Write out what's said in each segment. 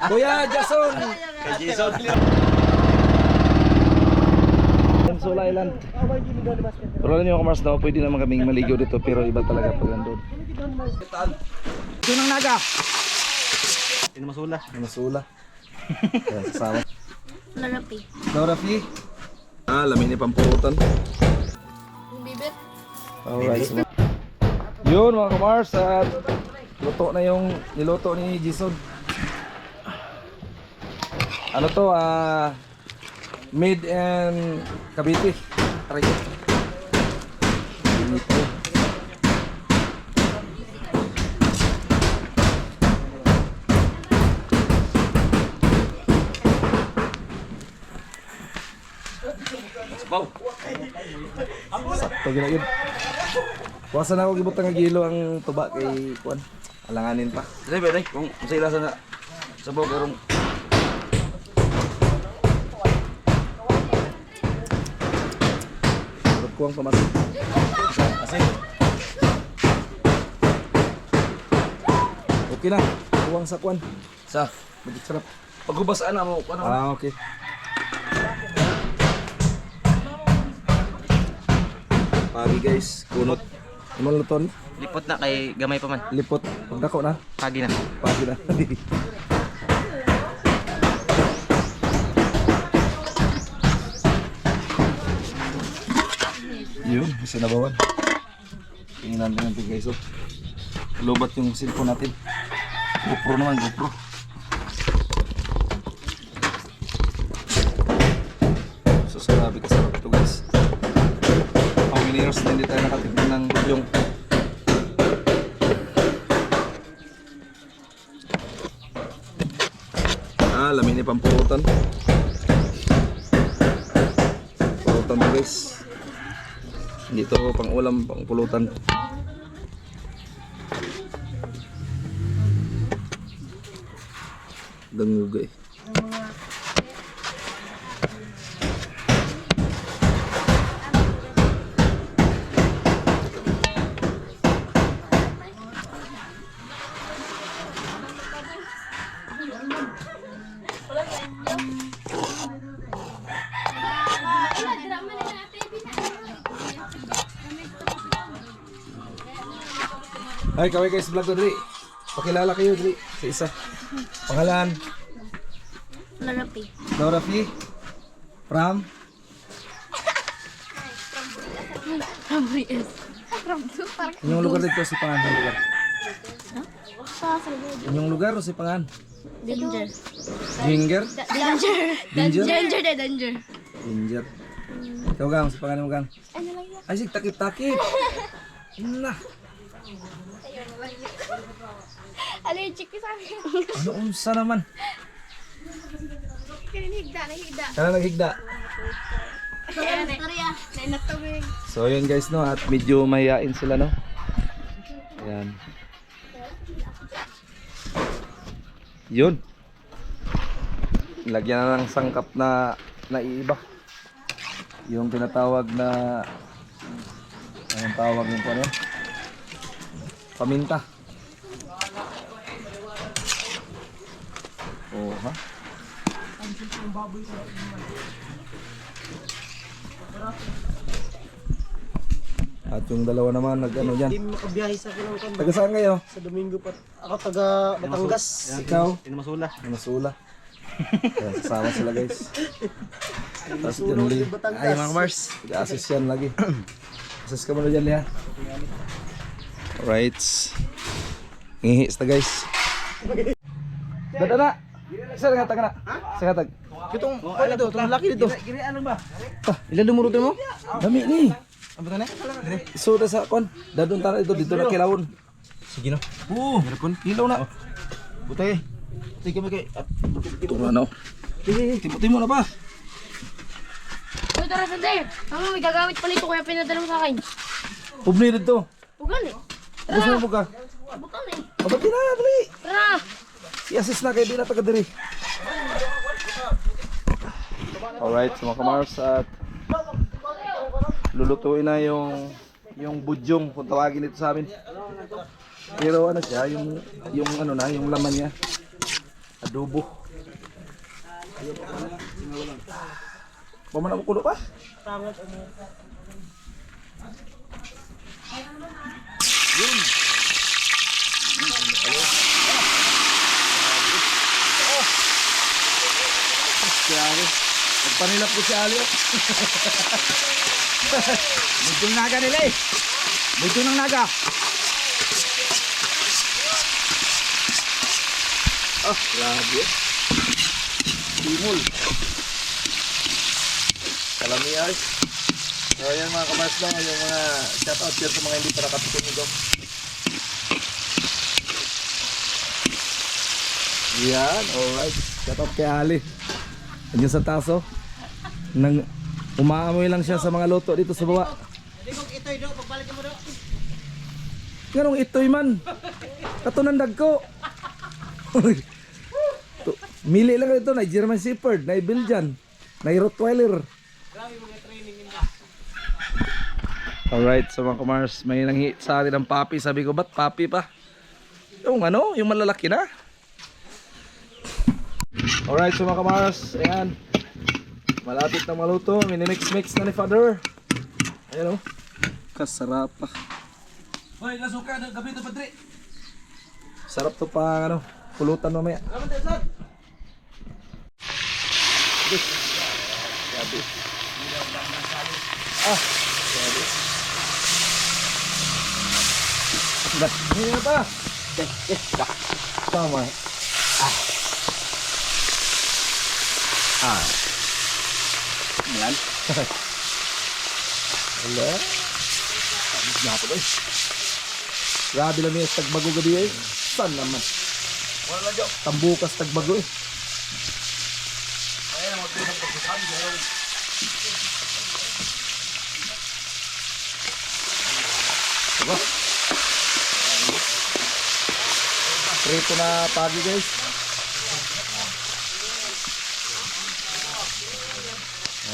Kuya Jason. Kay Jason. Sula Island. Pero alam niyo mga Mars, pwede naman kaming maligaw dito pero iba talaga pag nandun. Ito ng naga. Masula. Masula. Ayan, sasama. Larapi. Larapi. Lamin ni pampurutan. Bibit. Alright. So, yun mga Mars, at luto na yung niluto ni Jason. Ano to? Made in Cavite. Try it. Init to. Wow. Sakto gina yun. Kuwasan ako gibutang nga gilo ang tuba kay kuan. Alanganin pa. Dali ba, dali. Kung sa ilasa na sabaw karong Kuwang pamasin. kasi Okay na. Kuwang sa kuan. sa Medyo sarap. paghubasaan na mo ano. Okay. Pagi guys, kunot. Imong luton, Lipot na kay gamay pa man. lipot. Pagdako na. Pagi na. Pagi na. Yun, sinabawan. Tingnan din natin guys. Lubat yung cellphone natin. GoPro naman, GoPro. So grabe kasarap ito guys. How many years na hindi tayo nakatignan ng budyong. Lamin ni pampurutan. Pulutan mo guys. Hindi to pang ulam, pang pulutan. Dangugay. Ay, kaway guys, vlog ko dali. Pakilala kayo dali sa isa. Pangalan? Larapi. Larapi. From? From Rias. From Park. Inyong lugar dito si Pangan. Inyong lugar. Sa Salvador. Inyong lugar o si Pangan? Danger. Ginger? Danger. Danger? Danger. Danger. Ginger. Ikaw gang, si Pangan mo gang. Ano lang yan? Ay, sig takip-takip. Na. Allergic ka sa akin. Ano unsa naman? Kanina higda. Kana naghigda. Ayan, storya. Nainatawig. So yun guys no, at medyo mahihain sila no. Ayan. Yun. Lagyan na ng sangkap na naiiba. Yung tinatawag na anong tawag yung ano? Paminta. Oh, ha? At yung dalawa naman nag-ano dyan. Hindi makabiyahe sa Kalangkan Taga saan kayo? sa Domingo pa. Ako taga Batangas. Ikaw? Masula. Masula. Kaya sasama sila guys. Tapos dyan ulit. Ay, mga Mars. Assist yan lagi. Assist ka muna dyan liha. Alright. Ngihis na guys. Dada na. Isa nga tag na. Isa nga tag. Itong, ano dito? Itong laki dito. Ano ba? Ilan lumurutin mo? Dami ni. Ano ba na? Soda sa kon. Dadun tara ito dito na kilawon. Sige na. Oo. Ilaw na. Butay. Sige kami kay. Ito na no. Timo na ba? Uy, tara sa day. Mama, may gagamit pa nito kaya pinadala mo sa akin. Publi dito. Bukan eh. Gusto mo ka? Bukan eh. Abati na dali. Tara. I-assist na kay di na taga diri. Alright, so mga kamars at lulutuin na yung budyong kung tawagin ito sa amin. Pero ano siya, yung ano na, yung laman niya. Adobo. Paman ako kulo pa? Grabe. Nagpanilap ko si Alio. Medyo naga nila eh. Medyo ng naga. Ah, grabe. Timol. Kalami ay. So ayan mga kamars lang, yung mga shoutout dyan sa mga hindi para kapitong nito. Yan, alright. Shoutout kay Ali. Andiyan sa taso. Nang umaamoy lang siya sa mga luto dito sa baba. Ganong itoy man. Katunandag ko. Mili lang ito na German Shepherd, na Belgian, na Rottweiler. Alright, so mga kumars, may nanghi sa atin ng papi. Sabi ko, ba't papi pa? Yung ano, yung malalaki na. Alright, so mga kumars, ayan. Malapit na maluto, minimix-mix na ni Father. Ayan o, kasarap pa. Hoy, nasuka na gabi to Padre. Sarap to pa, ano, pulutan mamaya. Grabe. Ah, grabe. Ba't hindi na ba? Tama. Yan. Wala. Tapos na ako doon. Grabe lang yung tagbago gabi eh. Saan naman? Wala na jo. Tambukas tagbago eh. Ayan mo din ang pagsasabi pero Diba? Prito na pagi guys.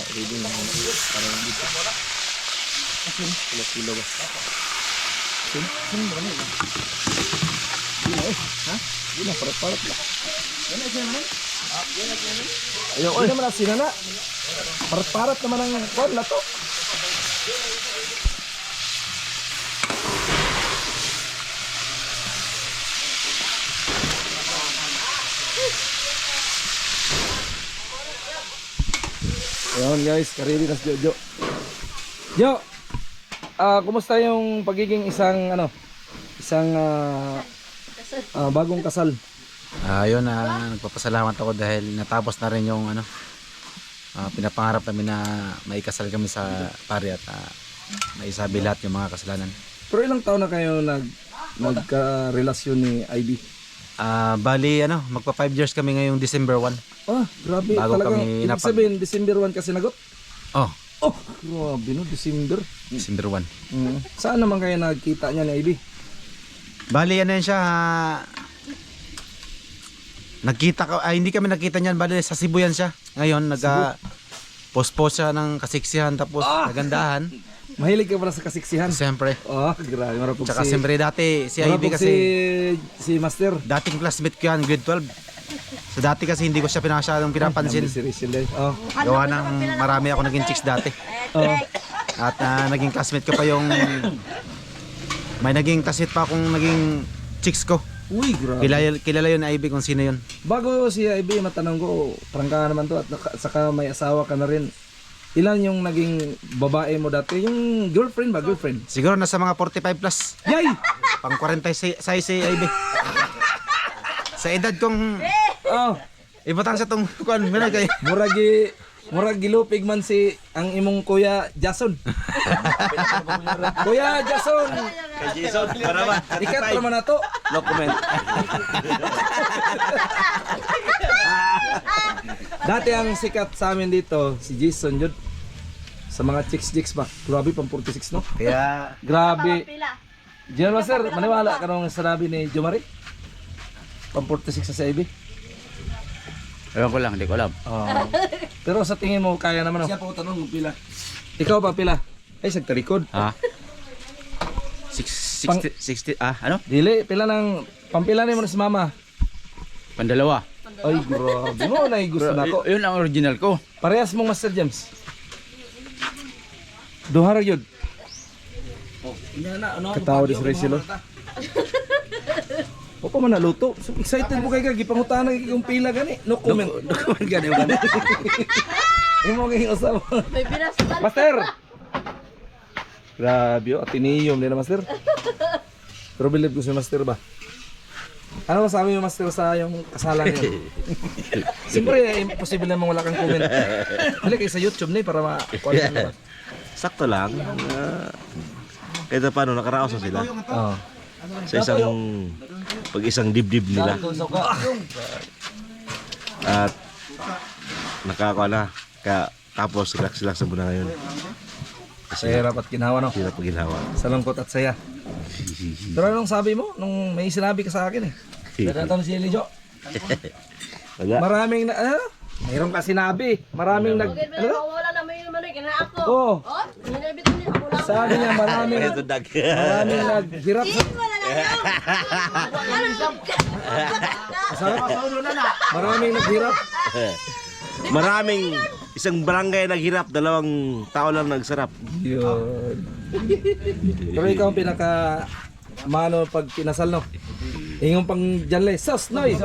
Ready na ako. Parang hindi pa. Kilo ba? Sino ba nila? Hindi na eh. Ha? Hindi na, parat-parat lang. Yan na, sino naman? Ayaw, hindi naman na sinana. Parat-parat naman ang kwan, lato. Ayan guys, karili na si Jojo. Jo, kumusta yung pagiging isang bagong kasal? Ayun, nagpapasalamat ako dahil natapos na rin yung pinapangarap namin na maikasal kami sa pari at maisabi lahat yung mga kasalanan. Pero ilang taon na kayo nagka-relasyon ni Ivy? Bali, magpa 5 years kami ngayong December 1. Ah, grabe. Bago Talagang, kami ibig sabihin, December 1 kasi nagot? Oh, Oh, grabe no, December. December 1. Saan naman kayo nagkita niya ni Ivy? Bali, yan siya. Hindi kami nakita niyan. Bali, sa Cebu yan siya. Ngayon, post-post siya ng kasiksihan tapos nagandahan. Mahilig ka pala sa kasiksihan? Siyempre. Oh, grabe. Marapog Tsaka siyempre dati, si Ivy kasi, si Master. dating classmate ko yan, grade 12. So dati kasi hindi ko siya pinasyadong pinapansin. Si Rachel eh. Oh. Gawa ng marami ako naging chicks dati. Oh. At naging classmate ko pa yung... May naging classmate pa akong naging chicks ko. Uy, grabe. Kilala yun na Ivy kung sino yun. Bago si Ivy, matanong ko, prangka naman to at saka may asawa ka na rin. Ilan yung naging babae mo dati? Yung girlfriend ba? Girlfriend? Siguro nasa mga 45 plus. Yay! Pang 40 size si Ivy. Sa edad kong... Oh, Ibutang sa tong kuan, meron kay. murag gilupig man si ang imong kuya Jason. Kuya Jason. kay Jason para ba? Ikat naman na to. No comment. Dati ang sikat sa amin dito, si Jason yun. Sa mga chicks ba? Grabe, pang 46 no? Kaya Grabe. General Master, maniwala ka nung sinabi ni Jomari? Pang 46 sa Ivy? ewan ko lang, hindi ko alam. Pero sa tingin mo, kaya naman no? Siya po tanong kung pila. Ikaw pa pila? Ay, sagtarikod. Ha? 60 ano? Dili, pila ng pampila ni mo na si mama. Pandalawa. Ay, grabe mo na gusto na ako. Yun ang original ko. Parehas mong Master James. Duha ra gyud. Katawa di sa silo. O pa man naluto. So excited mo kay kag gipangutanan yung pila gani. No comment. No comment gani yung gani. Imo kay usab. May binastan. Master. Grabe, atiniyom din na Master. Pero believe ko si Master ba? Ano masabi mo Master sa yung kasalan niyo? Siyempre, imposible namang wala kang comment. Hali kayo sa YouTube na para ma-comment na ba? Sakto lang. Kahit paano, nakaraos na sila. Oo. Sa isang dibdib nila. At nakakuha na. Kaya tapos relax-relax na muna ngayon. Sa hirap at ginawa no? Sila paginawa. Sa lungkot at saya. Pero anong sabi mo? Nung may sinabi ka sa akin eh. Dadatang si Elijo. Wala. Maraming na, mayroon ka sinabi. Maraming nag, Okay, ano? wala na may naman kina ako. Oo. Oh, hinabit niya ako lang. Sabi niya maraming naghirap sa, maraming naghirap. Maraming isang barangay naghirap, 2 tao lang nagsarap. Yun. Pero ikaw ang pinaka mano pag pinasal no. Ingong pang janlay. Sos noy.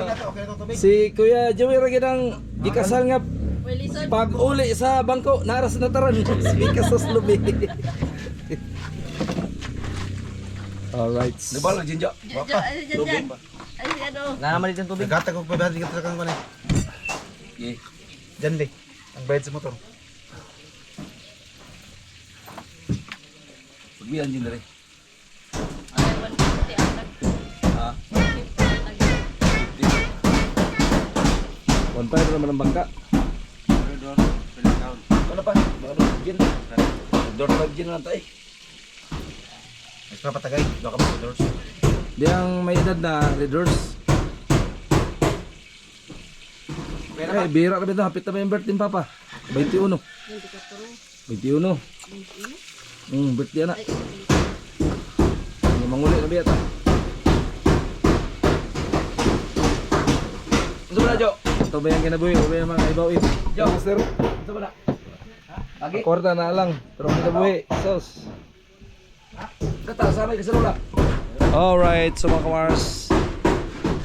Si Kuya Joey ra gidang ikasal nga May lison. pag uli sa bangko naras na taran si kasos lubi. Alright. Nabalo jinjo. Diyan. Ay, ano. Namalit ang tubig. Gata ko pa ba dito kang kanay. Okay. Janlay. Ang bayad sa motor. Pagbilan din rin. Ah. 1.5 naman ang bangka. Ano pa? Mga gin. Door gin na tayo. Extra patagay. Dua ka pa doors. Di ang may edad na Red Doors. Eh, bira kami ito. Hapit na may birthday papa. 21. 21. Birthday na. Manguli na biya ta. Ito ba na, Jo? Ito ba yung kinabuhi? Ito ba yung mga ibawin? Jo, master. Ito ba na? Kwarta na lang. Pero kinabuhi. Sos. Kata, samay ka sa lula. Alright, so mga kamars.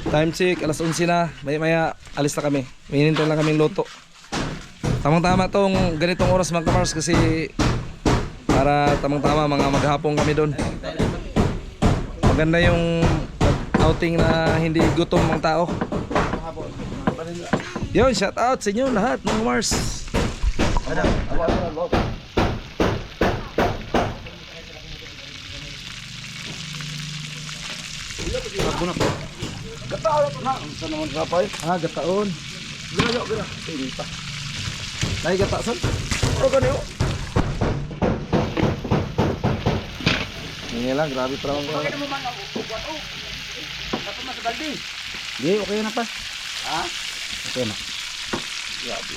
Time check, alas 11 na. Maya alis na kami. May hinintay lang kaming luto. Tamang-tama tong ganitong oras mga kamars kasi para tamang-tama mga maghapon kami doon. Maganda yung outing na hindi gutom ang tao. Yun, shout out sa inyo lahat mga kamars. Gataon na. Saan naman kapay? Gataon. Gila, gila. Sige pa. Nay gatasan. Ano ganyo? Ini lang, grabe pa naman. Okay naman ako. Tapos na sa baldi. Hindi, okay na pa. Okay na. Grabe.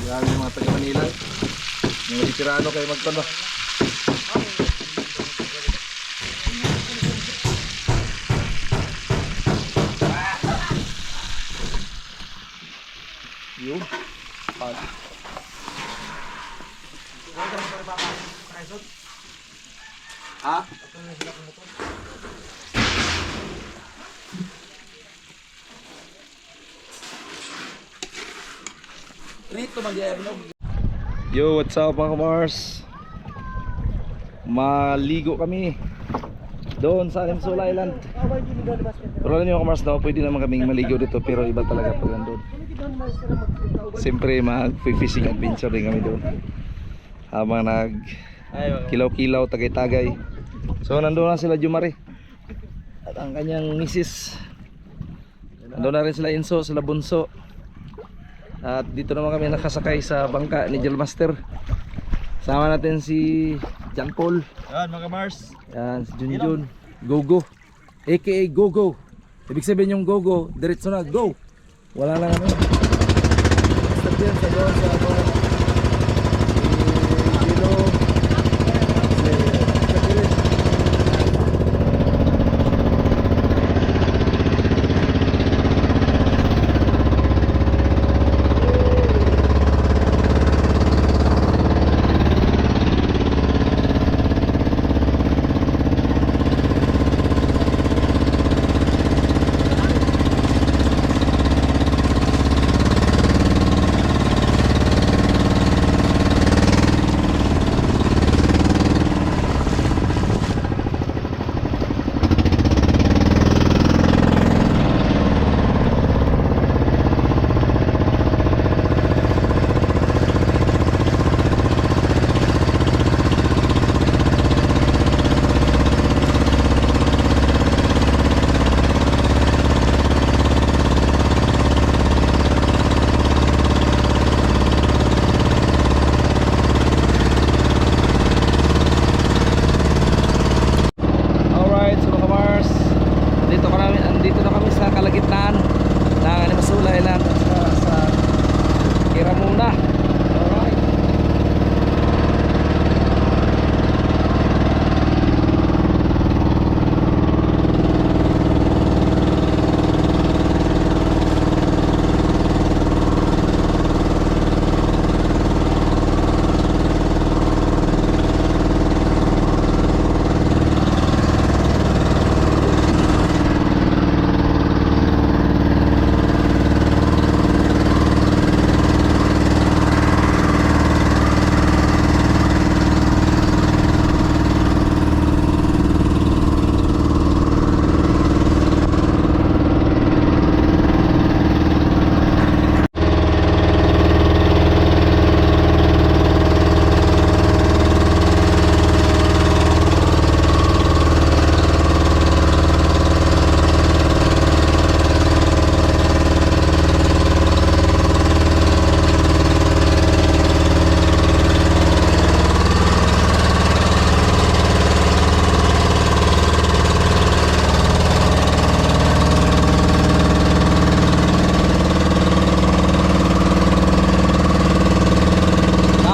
Grabe yung mga taga Manila. Yung litirano kayo magpano. Yun. Yo, what's up mga kamars? Maligo kami doon sa Alimsula Island. Pero alam nyo mga kamars, no, pwede naman kaming maligo dito pero iba talaga pag nandun. Siyempre mag-fishing adventure din kami doon habang nag kilaw-kilaw, tagay-tagay. So nandun na sila Jumari at ang kanyang misis. Nandun na rin sila Inso, sila Bunso. At dito naman kami nakasakay sa bangka ni Jelmaster. Sama natin si John Paul. Yan mga Mars. Yan, si Junjun. Gogo aka Gogo. Ibig sabihin yung Gogo, diretso na, go. Wala lang ano. Basta din sa doon sa ako. Kilo. nandito na kami sa kalagitnaan ng Animasula Island sa Kiramuna. Alright.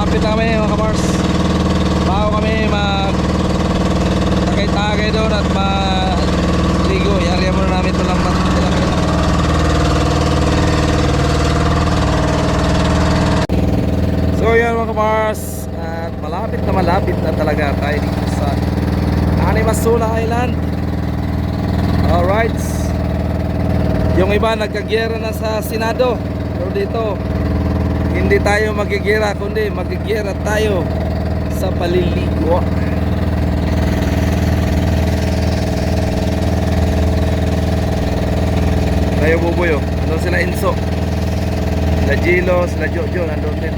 Lapit na kami mga kamars. Bago kami mag tagay-tagay doon at maligo, i-area muna namin ito lang. So yan mga kamars, at malapit na talaga tayo dito sa Animasula Island. Alright. Yung iba nagkagyera na sa Senado, pero dito hindi tayo magigira, kundi magigira tayo sa paliligo. Tayo buboy, oh. Nandun sila Enzo, sila Gilo, sila Jojo, nandun din.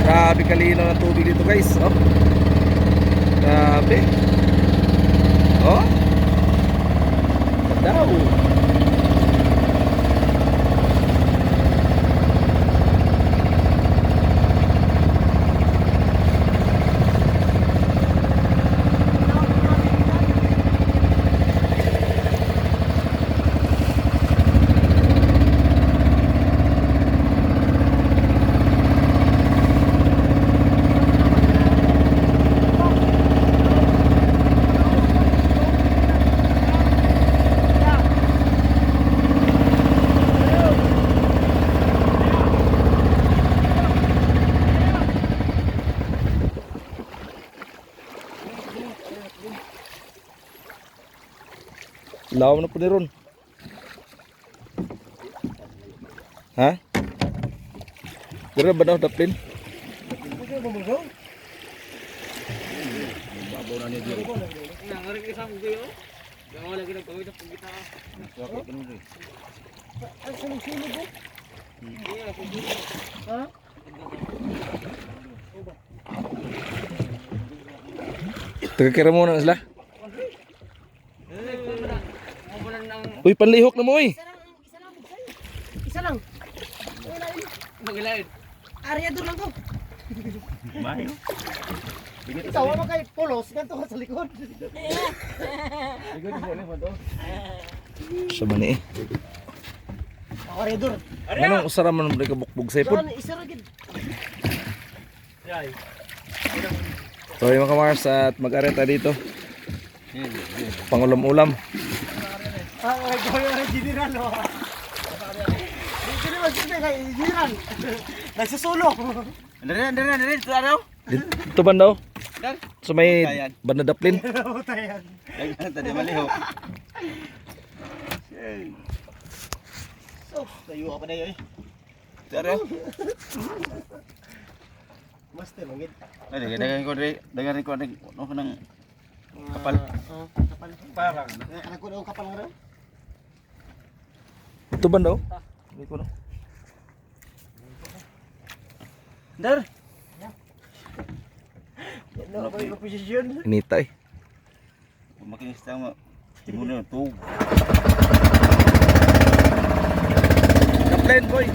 Grabe kalinaw ng tubig dito guys, oh. Grabe. Oh. Daw. Lawa na po ni Ron. Ha? Dira ba daw daplin? Tagakira mo na sila. Uy, panlihok na mo, uy. Isa lang. Magilain. Area doon lang to. Mayo. Ikaw mo kay polos, ganito ka sa likod. Sa mani eh. Area doon. Anong usara man mo kabukbog sa ipod? Isa ragid. So yung mga kamars at mag-areta dito. Pangulam-ulam. General, oh. Dito naman sila kay General. Nagsusulong. Andare, ito ano? Dito ba daw? So may banda daplin. Tayan. Tadi maliho. So, tayo ka pa na yun. Tara. Master, mangit. Ay, dagan ko ng kapal. Kapal. Parang. Anak ko daw kapal nga rin. Ito ba daw? Hindi ko na. Dar. Yan na ako yung posisyon. Inita eh. Makinis tayo muna tug. Kaplen boy.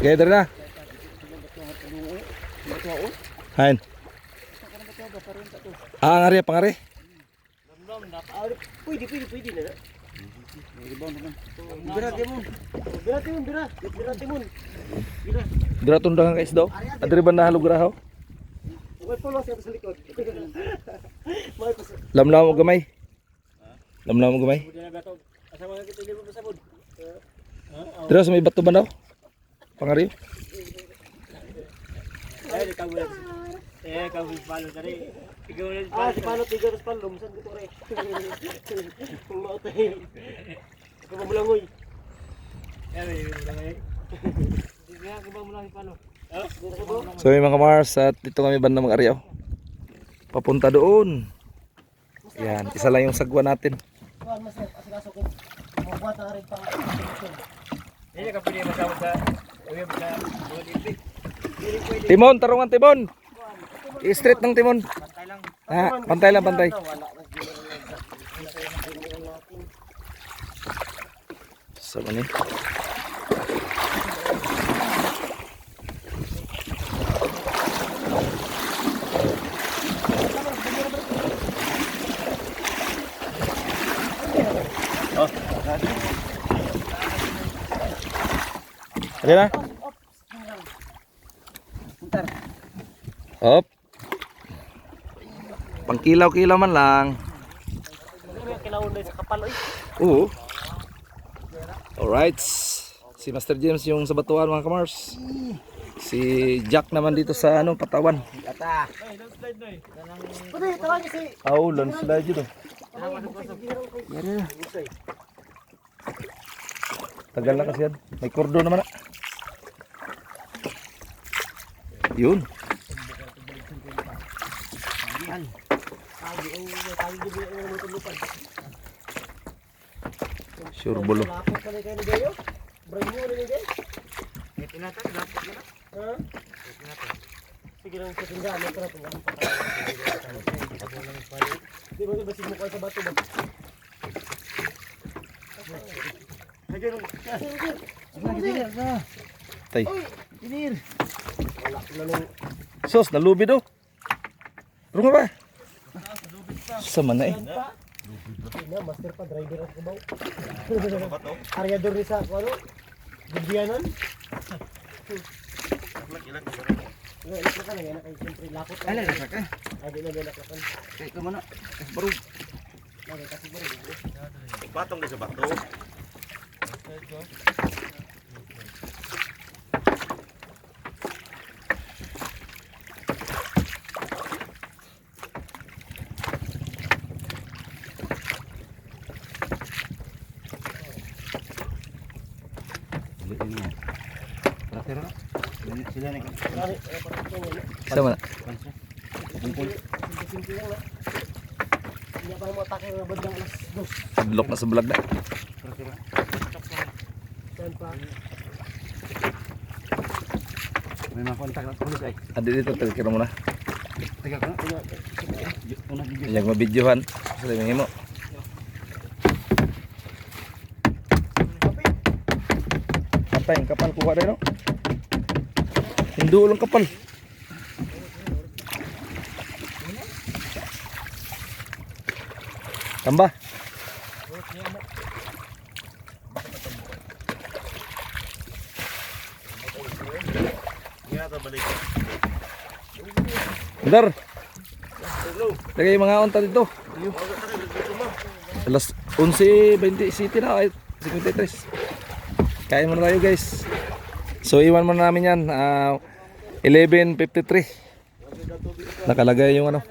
Okay, dali na. Hain. Ngari, pangari. Pwede na. Bira timon. Bira timon. Dira tundangan guys daw. Adri ba nahalog rahaw? May polo sa likod. May pas. Lamlam mo gamay. Lamlam mo gamay. Asa mga kita dili mo pasabod. Dira sa may bato ba daw? Pangari. Ay, kamu. Kamu palo tadi. Tiga palo, tiga palo, musan gitu re. Mau teh. Kamu bulangoy. Bulangoy. Tiga kamu bulangoy palo. So yung mga Mars at dito kami banda mag-ariaw. Papunta doon. Yan, isa lang yung sagwa natin. Kuan mas asikaso ko. Mabuhat ang rin pang. Ini ka pwede masama sa web sa Olympic. Timon, tarungan timon. I-straight ng timon. Pantay lang. Pantay lang, pantay. Sama nih. Ada na? Op. Pangkilaw-kilaw man lang. Kilawon sa kapal oy. Oo. Alright. Si Master James yung sa batuan mga kamars. Si Jack naman dito sa ano patawan. Ata. Pwede tawag si. Oh, landslide yun. Tagal na kasi yan. May kordo naman na. Yun. Sure bolo. Lapot pa kayo ni Gayo. Brand new ni Gayo. Ito na tayo, lapot na. Ha? Sige lang sa tindahan, ito na tindahan pa tayo. Di ba basig mo kayo sa bato ba? Tay. Sos, nalubi do. Runga ba? Sama na eh. Na master pa driver ako ba? Aryador ni sa ano? Bibiyanan. Ilan ka na yan kay siyempre lapot. Ala na ka. Ay di na laklakan. Kay ko muna. Baro. Lagi kasi baro. Batong din sa bato. Sama na. Hindi pa mo atake ng badang alas 2. Lock na sa vlog na. Yan pa. May mga kontak na pulis ay. Adi dito, kira mo na. Tiga ka na. Una video. Yang mabidyohan. Sa limang mo. Patay, ang kapal kuha rin no? Hindu ulang kapal. Tambah. Bentar. Lagay yung mga onta dito. Alas 11:20 city na ay 53. Kain muna tayo guys. So iwan muna namin yan 11:53. Nakalagay yung ano.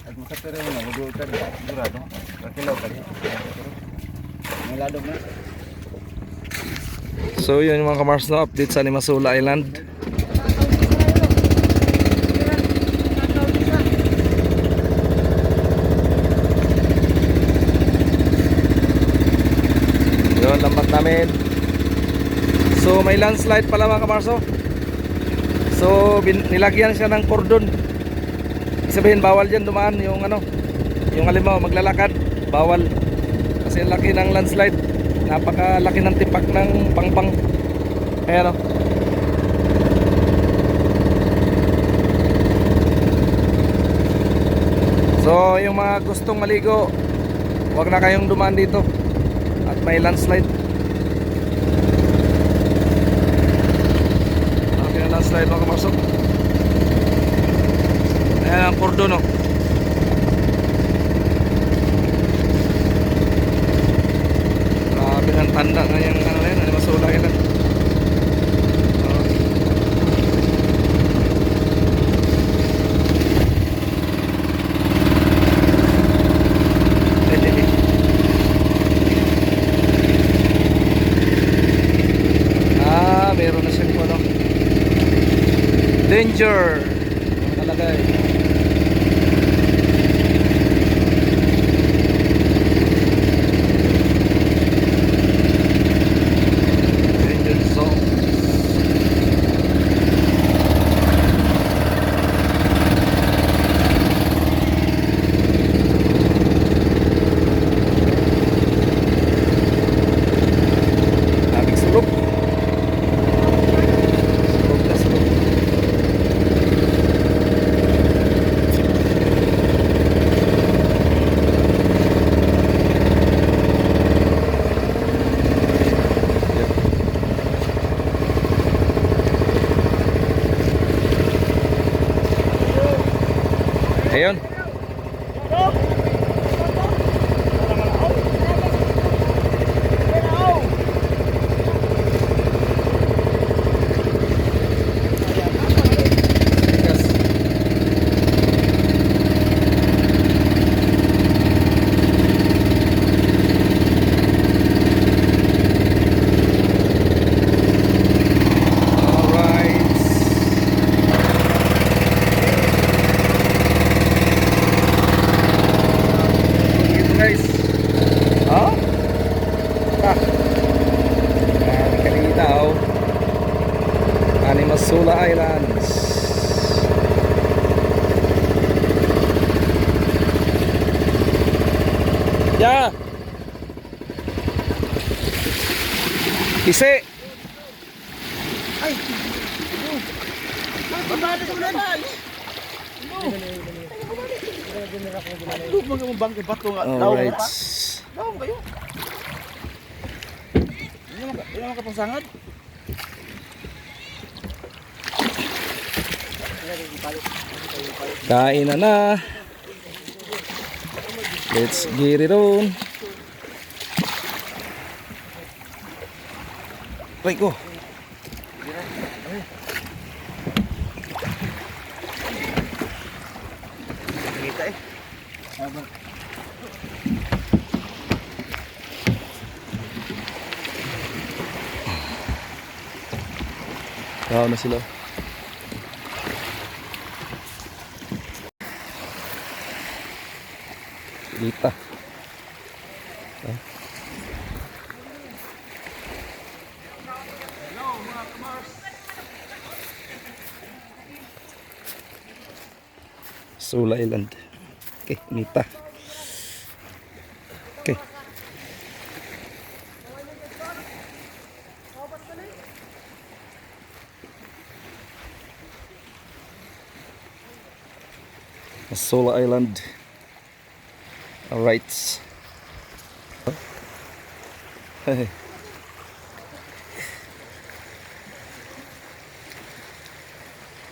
At masapere mo na magulog ka sigurado. Kakilaw ka. May ladog na. So yun yung mga kamars na update sa Limasula Island. Yun, lambat namin. So may landslide pala mga kamarso. So nilagyan siya ng cordon. Sabihin bawal dyan dumaan yung ano, yung halimbawa maglalakad, bawal. Kasi laki ng landslide. Napakalaki ng tipak ng pangpang. Ayan o. So yung mga gustong maligo, huwag na kayong dumaan dito. At may landslide. Okay na landslide mga kamasok. Ayan ang cordon o. Grabe ng tanda na yung ano na yun, ano masula yun. Meron na siyang ano, danger nakalagay. Danger zone. Aming sulok. Ayun. Guys, oh, Kalitaw, Animasula Islands. Yeah. Isi. Ay. Babada sa ulan. Alright. Kain na. Let's get it on. Right go. Tao na sila. Lita. Sula Island. Okay, Nita. Okay. Sula Island. All right. Hey.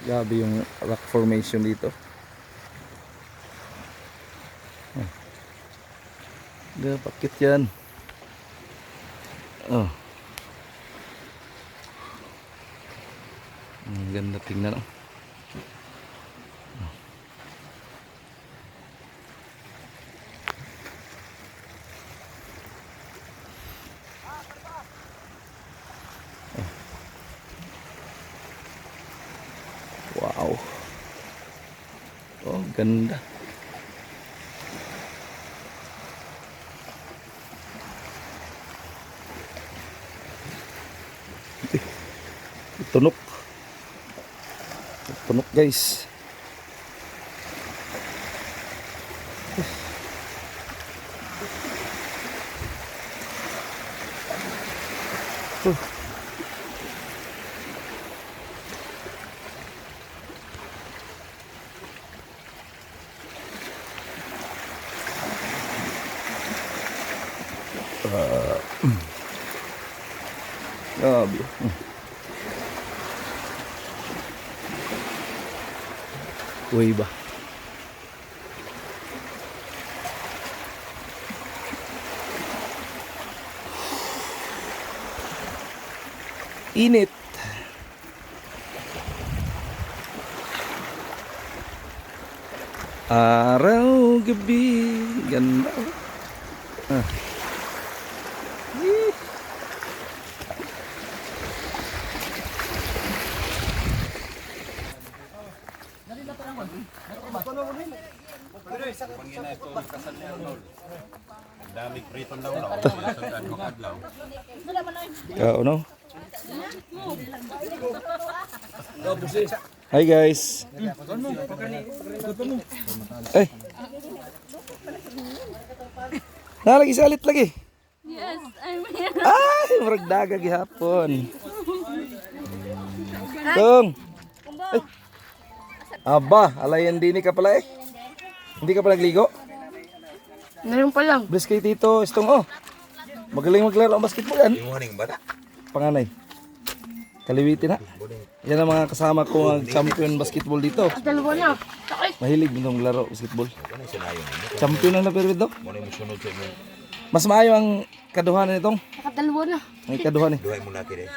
Grabe yung rock formation dito. Pakit yan. Oh. Ang ganda tingnan. Wow. Oh, ganda. Tunok. Tunok guys. Grabe. Uy ba? Init. Araw, gabi, ganda. Ah. Dami priton daw daw. Kau no? Hi guys. Eh. Lagi salit lagi. Yes, I'm here. Ay, murag daga gihapon. Tung. Ay. Aba, alayan din ka pala eh. Hindi ka pa nagligo? Ngayon pa lang. Bless kay Tito Estong oh. Magaling maglaro ang basketball yan. Yung haning bata. Panganay. Kaliwiti na. Yan ang mga kasama ko ang champion basketball dito. Dalawa na. Sakit. Mahilig nitong laro basketball. Ano sinayon? Champion na pero ito. Mo na musunod sa mo. Mas maayo ang kaduhanan nitong. Nakadalawa na. Ang kaduhan eh. Duhay mo na kire.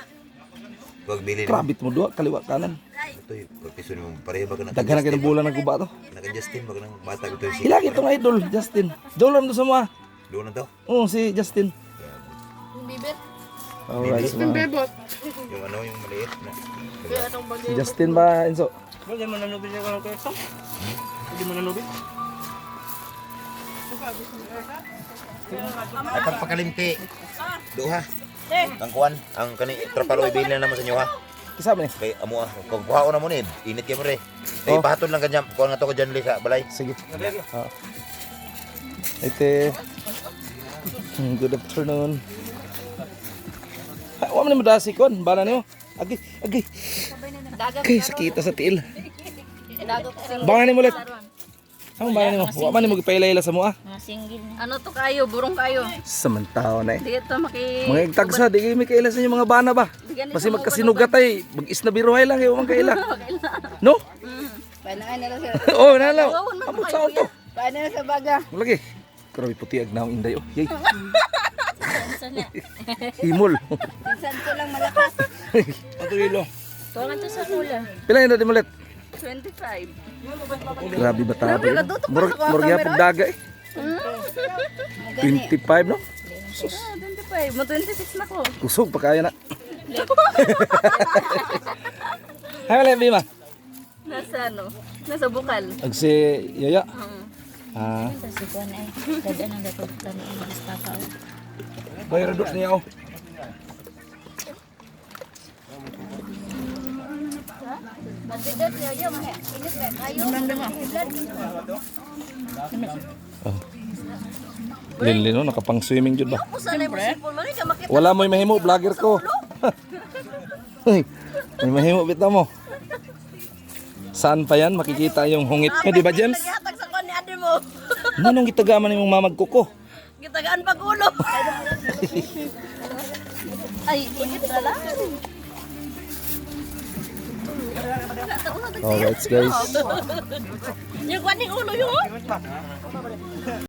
Wag bilin. Krabit mo duwa, kaliwa kanan. Ito yung piso mo pareho ba ka na. Daghan na kayo ng bulan ng guba to. Naka Justin ba ka nang bata ito si. Hilagi itong idol, Justin. Doon lang doon sa mga. Doon na daw. Oo, si Justin. Yung bibit. Alright, Yung bebot. Yung ano yung maliit na. si Justin ba, Enzo? Hindi mo nanubit yung kalang kwento? Hindi mo nanubit? Ay pagpakalimti. Duha. Ang kuan, ang kani trapalo ibilin na naman sa inyo ha. Kisama ni? Kay amo ah, kung kuha na mo ni, init kay mo re. Kay Oh. pahaton lang kanya, kuha nga to ko diyan li sa balay. Sige. Ite. Good afternoon. Wa man mo dasi kon, bana nimo. Agi, agi. Kay sakita sa tiil. Bana nimo ulit. Ang bana nimo. Wa man nimo gipailayla sa mua. Ano to kayo? Burong kayo. Samantaw na eh. Dito Mga igtagsa, di kayo may kaila sa inyo mga bana ba? Basi magkasinugatay, mag-is na biruhay lang kayo mga kaila. No? Panaan na lang sa... Oo, nalaw. Abot sa auto. Panaan na sa baga. Lagi. Grabe puti agnaw inday oh. Yay. Himol. Pinsan ko lang malakas. Ato kilo. Tuwangan to sa kula. Pila yun natin ulit? 25. Grabe bata ba yun? kadutok pa Murag sa murag yapog daga eh. 25 no? Ah, 25. Mo 26 na ko. Kusog pa kaya na. Hay wala bima. Nasa ano? Nasa bukal. Ag si Yaya. Ah, Sa kuan ay dadaan ang dapat tani ang basta bayar dok niya oh. Matidot niyo yung init na kayo. Linlin no, nakapang swimming jud ba? Kung saan ay musipon mo rin ka makita. Wala mo'y mahimo, vlogger ko. May mahimo bitaw mo. Saan pa yan? Makikita yung hungit niya, di ba James? Naghatag sa kon ni ate mo. Anong gitagaman yung mamag kuko? Gitagaan pag ulo. Ay, init na lang. Alright guys. Yung kwaning ulo yun.